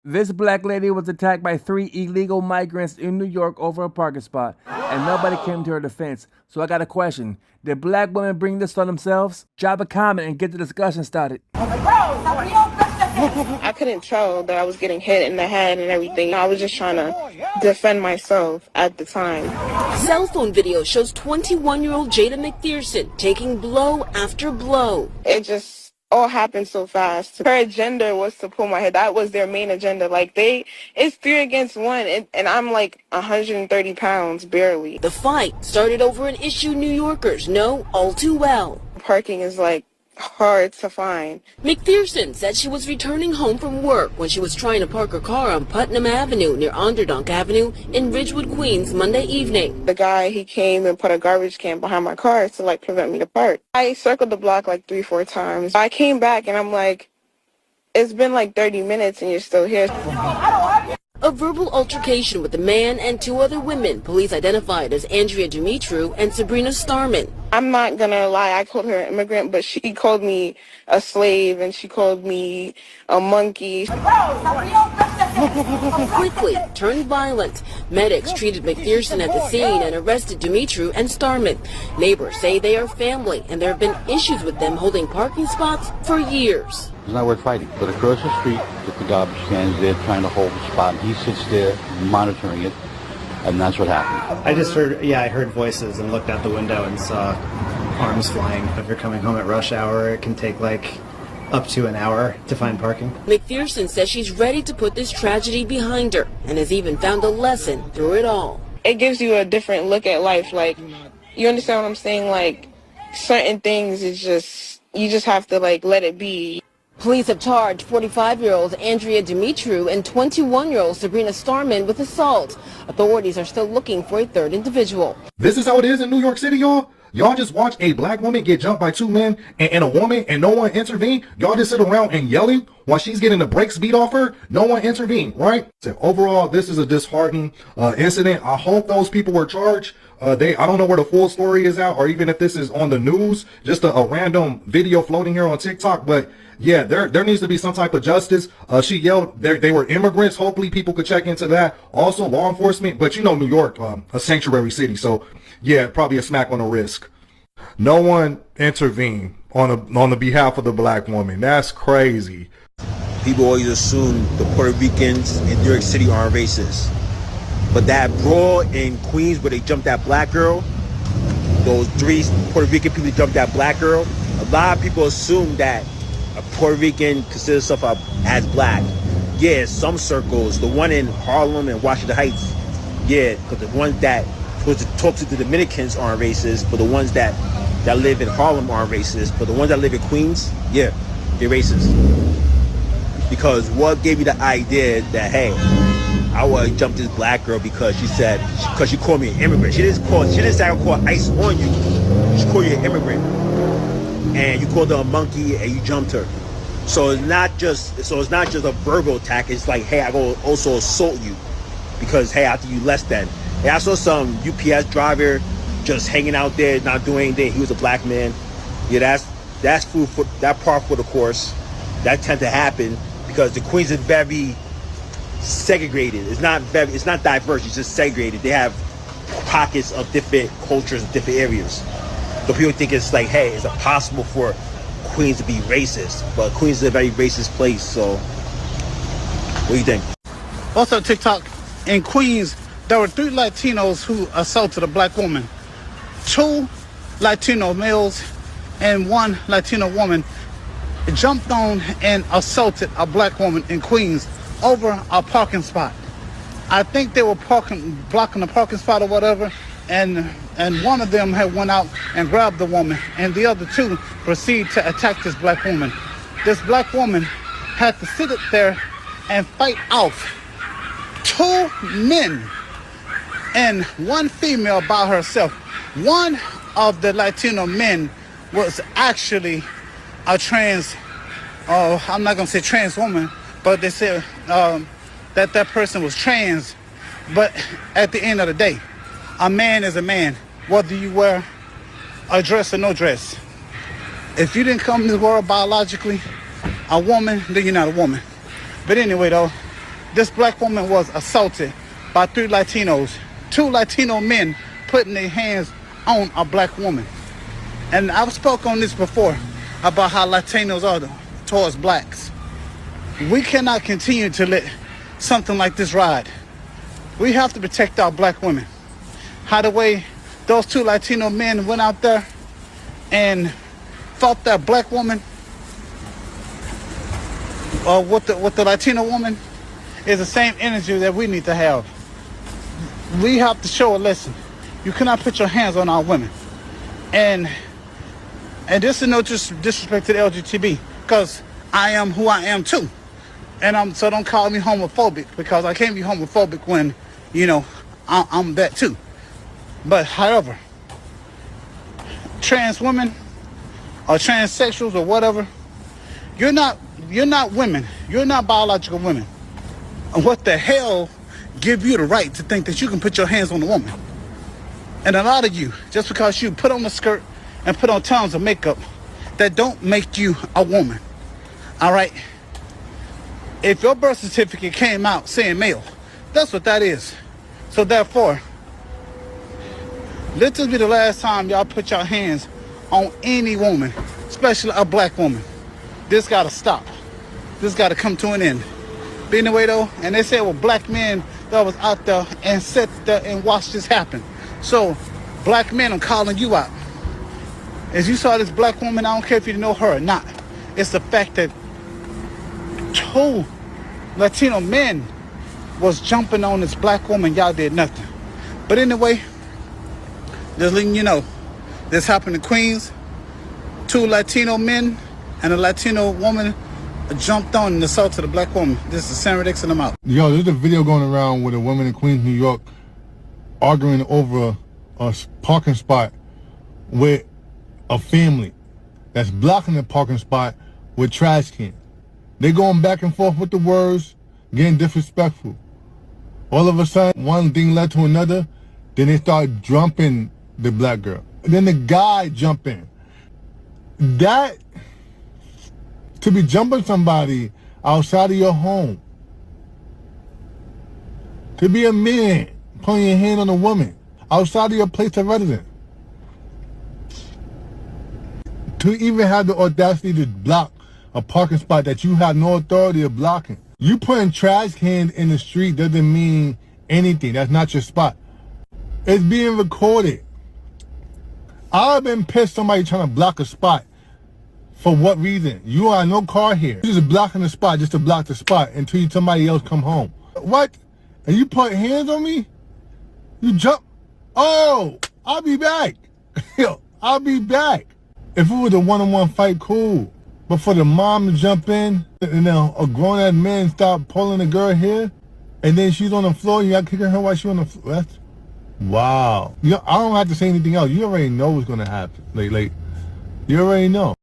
This black lady was attacked by 3 illegal migrants in New York over a parking spot, and nobody came to her defense. So I got a question. Did black women bring this on themselves? Drop a comment and get the discussion started. I couldn't tell that I was getting hit in the head and everything. I was just trying to defend myself at the time. Cell phone video shows 21-year-old Jada McPherson taking blow after blow. It just all happened so fast. Her agenda was to pull my head. That was their main agenda. Like, it's 3 against 1, and I'm like 130 pounds, barely. The fight started over an issue New Yorkers know all too well. Parking is like hard to find. McPherson said she was returning home from work when she was trying to park her car on Putnam Avenue near Onderdonk Avenue in Ridgewood, Queens, Monday evening. The guy, he came and put a garbage can behind my car to like prevent me to park. I circled the block like 3-4 times. I came back and I'm like, it's been like 30 minutes and you're still here. A verbal altercation with a man and 2 other women, police identified as Andrea Dumitru and Sabrina Starman. I'm not gonna lie, I called her an immigrant, but she called me a slave and she called me a monkey. Quickly turned violent. Medics treated McPherson at the scene and arrested Dumitru and Starman. Neighbors say they are family and there have been issues with them holding parking spots for years. It's not worth fighting. But across the street, with the garbage cans, they're trying to hold the spot. He sits there monitoring it, and that's what happened. I just heard, I heard voices and looked out the window and saw arms flying. If you're coming home at rush hour, it can take like up to an hour to find parking. McPherson says she's ready to put this tragedy behind her and has even found a lesson through it all. It gives you a different look at life. Like, you understand what I'm saying? Like, certain things is just, you just have to like let it be. Police have charged 45-year-old Andrea Dumitru and 21-year-old Sabrina Starman with assault. Authorities are still looking for a 3rd individual. This is how it is in New York City, y'all. Y'all just watch a black woman get jumped by 2 men and a woman and no one intervened. Y'all just sit around and yelling while she's getting the brakes beat off her. No one intervened, right? So overall, this is a disheartening incident. I hope those people were charged. I don't know where the full story is out, or even if this is on the news, just a random video floating here on TikTok. But yeah, there needs to be some type of justice. She yelled they were immigrants. Hopefully people could check into that. Also law enforcement, but you know, New York, a sanctuary city. So yeah, probably a smack on the wrist. No one intervened on the behalf of the black woman. That's crazy. People always assume the Puerto Ricans in New York City aren't racist. But that brawl in Queens where they jumped that black girl, those 3 Puerto Rican people jumped that black girl, a lot of people assume that a Puerto Rican considers himself as black. Yeah, some circles, the one in Harlem and Washington Heights, yeah, because the ones that supposed to talk to the Dominicans aren't racist, but the ones that live in Harlem aren't racist, but the ones that live in Queens, yeah, they're racist. Because what gave you the idea that, hey, I want to jump this black girl because she called me an immigrant. She didn't say I would call ice on you. She called you an immigrant. And you called her a monkey and you jumped her. So it's not just a verbal attack. It's like, hey, I go also assault you because, hey, I think you less than. Hey, I saw some UPS driver just hanging out there, not doing anything. He was a black man. Yeah, that's food for that part for the course. That tend to happen because the Queens is very segregated. It's not diverse. It's just segregated. They have pockets of different cultures, different areas. So people think it's like, hey, is it possible for Queens to be racist? But Queens is a very racist place. So, what do you think? Also, TikTok, in Queens, there were 3 Latinos who assaulted a black woman. 2 Latino males and 1 Latino woman jumped on and assaulted a black woman in Queens over a parking spot. I think they were blocking the parking spot or whatever, and one of them had went out and grabbed the woman, and the other 2 proceeded to attack this black woman. This black woman had to sit there and fight off 2 men and 1 female by herself. One of the Latino men was actually a trans, I'm not gonna say trans woman, but they said that person was trans. But at the end of the day, a man is a man, whether you wear a dress or no dress. If you didn't come to the world biologically a woman, then you're not a woman. But anyway, though, this black woman was assaulted by 3 Latinos. 2 Latino men putting their hands on a black woman. And I've spoken on this before about how Latinos are towards blacks. We cannot continue to let something like this ride. We have to protect our black women. How the way those 2 Latino men went out there and fought that black woman, or with the Latino woman, is the same energy that we need to have. We have to show a lesson. You cannot put your hands on our women. And this is no disrespect to the LGBT, because I am who I am too. And so don't call me homophobic, because I can't be homophobic when, you know, I'm that too. But however, trans women or transsexuals or whatever, you're not women. You're not biological women. And what the hell give you the right to think that you can put your hands on a woman? And a lot of you, just because you put on a skirt and put on tons of makeup, that don't make you a woman. All right? If your birth certificate came out saying male, that's what that is. So therefore, let this be the last time y'all put your hands on any woman, especially a black woman. This gotta stop. This gotta come to an end. But anyway though, and they said, well, black men that was out there and sat there and watched this happen. So, black men, I'm calling you out. As you saw this black woman, I don't care if you know her or not. It's the fact that 2 Latino men was jumping on this black woman. Y'all did nothing. But anyway, just letting you know, this happened in Queens. 2 Latino men and a Latino woman jumped on and assaulted a black woman. This is Sam Dix and I'm out. Yo, there's a video going around with a woman in Queens, New York, arguing over a parking spot with a family that's blocking the parking spot with trash cans. They going back and forth with the words, getting disrespectful. All of a sudden, one thing led to another. Then they start jumping the black girl. And then the guy jump in. That, to be jumping somebody outside of your home, to be a man putting your hand on a woman outside of your place of residence, to even have the audacity to block a parking spot that you have no authority of blocking. You putting trash cans in the street doesn't mean anything. That's not your spot. It's being recorded. I've been pissed somebody trying to block a spot. For what reason? You are no car here. You're just blocking the spot just to block the spot until somebody else come home. What? And you put hands on me? You jump? Oh, I'll be back. I'll be back. If it was a one-on-one fight, cool. But for the mom to jump in and then a grown-ass man start pulling the girl here, and then she's on the floor, you got kicking her while she's on the floor. That's, wow. I don't have to say anything else. You already know what's going to happen. Like, you already know.